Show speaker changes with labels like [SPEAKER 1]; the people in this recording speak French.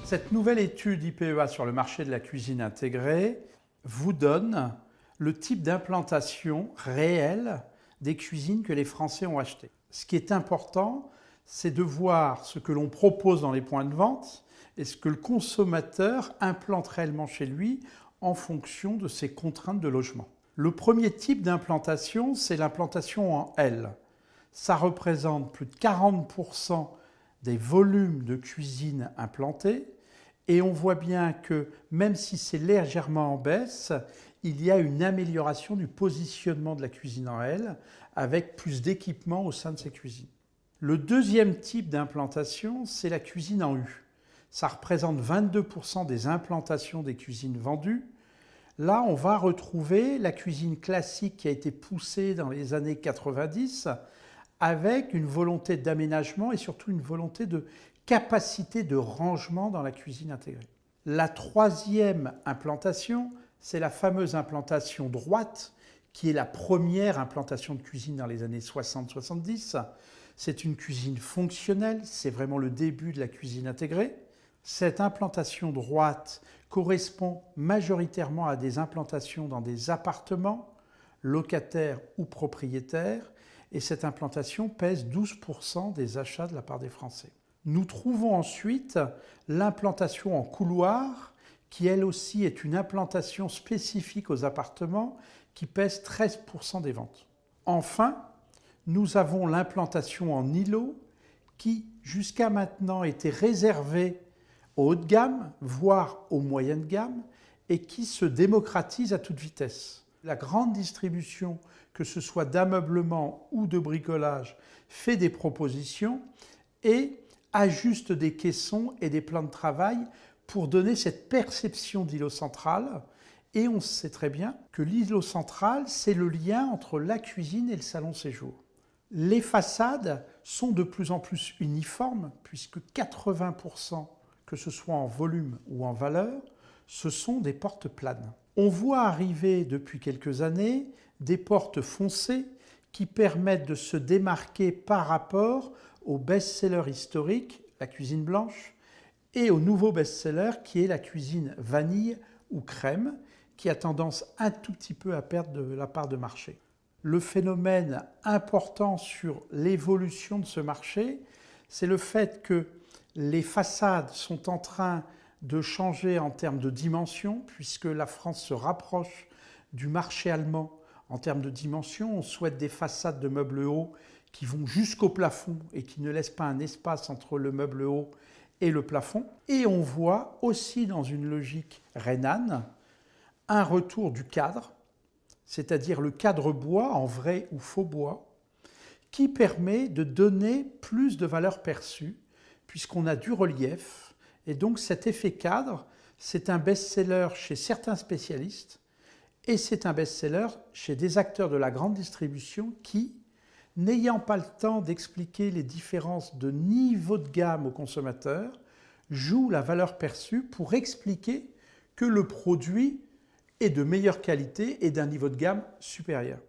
[SPEAKER 1] Cette nouvelle étude IPEA sur le marché de la cuisine intégrée vous donne le type d'implantation réelle des cuisines que les Français ont achetées. Ce qui est important, c'est de voir ce que l'on propose dans les points de vente et ce que le consommateur implante réellement chez lui en fonction de ses contraintes de logement. Le premier type d'implantation, c'est l'implantation en L. Ça représente plus de 40% des volumes de cuisine implantés. Et on voit bien que même si c'est légèrement en baisse, il y a une amélioration du positionnement de la cuisine en L avec plus d'équipements au sein de ces cuisines. Le deuxième type d'implantation, c'est la cuisine en U. Ça représente 22% des implantations des cuisines vendues. Là, on va retrouver la cuisine classique qui a été poussée dans les années 90 avec une volonté d'aménagement et surtout une volonté de capacité de rangement dans la cuisine intégrée. La troisième implantation, c'est la fameuse implantation droite, qui est la première implantation de cuisine dans les années 60-70. C'est une cuisine fonctionnelle, c'est vraiment le début de la cuisine intégrée. Cette implantation droite correspond majoritairement à des implantations dans des appartements, locataires ou propriétaires, et cette implantation pèse 12% des achats de la part des Français. Nous trouvons ensuite l'implantation en couloir, qui elle aussi est une implantation spécifique aux appartements, qui pèse 13% des ventes. Enfin, nous avons l'implantation en îlot, qui jusqu'à maintenant était réservée au haut de gamme, voire au moyen de gamme, et qui se démocratise à toute vitesse. La grande distribution, que ce soit d'ameublement ou de bricolage, fait des propositions et ajuste des caissons et des plans de travail pour donner cette perception d'îlot central. Et on sait très bien que l'îlot central, c'est le lien entre la cuisine et le salon séjour. Les façades sont de plus en plus uniformes, puisque 80%, que ce soit en volume ou en valeur, ce sont des portes planes. On voit arriver depuis quelques années des portes foncées qui permettent de se démarquer par rapport au best-seller historique, la cuisine blanche, et au nouveau best-seller qui est la cuisine vanille ou crème, qui a tendance un tout petit peu à perdre de la part de marché. Le phénomène important sur l'évolution de ce marché, c'est le fait que les façades sont en train de changer en termes de dimension, puisque la France se rapproche du marché allemand en termes de dimension. On souhaite des façades de meubles hauts qui vont jusqu'au plafond et qui ne laissent pas un espace entre le meuble haut et le plafond. Et on voit aussi dans une logique rhénane un retour du cadre, c'est-à-dire le cadre bois en vrai ou faux bois, qui permet de donner plus de valeur perçue puisqu'on a du relief. Et donc cet effet cadre, c'est un best-seller chez certains spécialistes et c'est un best-seller chez des acteurs de la grande distribution qui, n'ayant pas le temps d'expliquer les différences de niveau de gamme aux consommateurs, jouent la valeur perçue pour expliquer que le produit est de meilleure qualité et d'un niveau de gamme supérieur.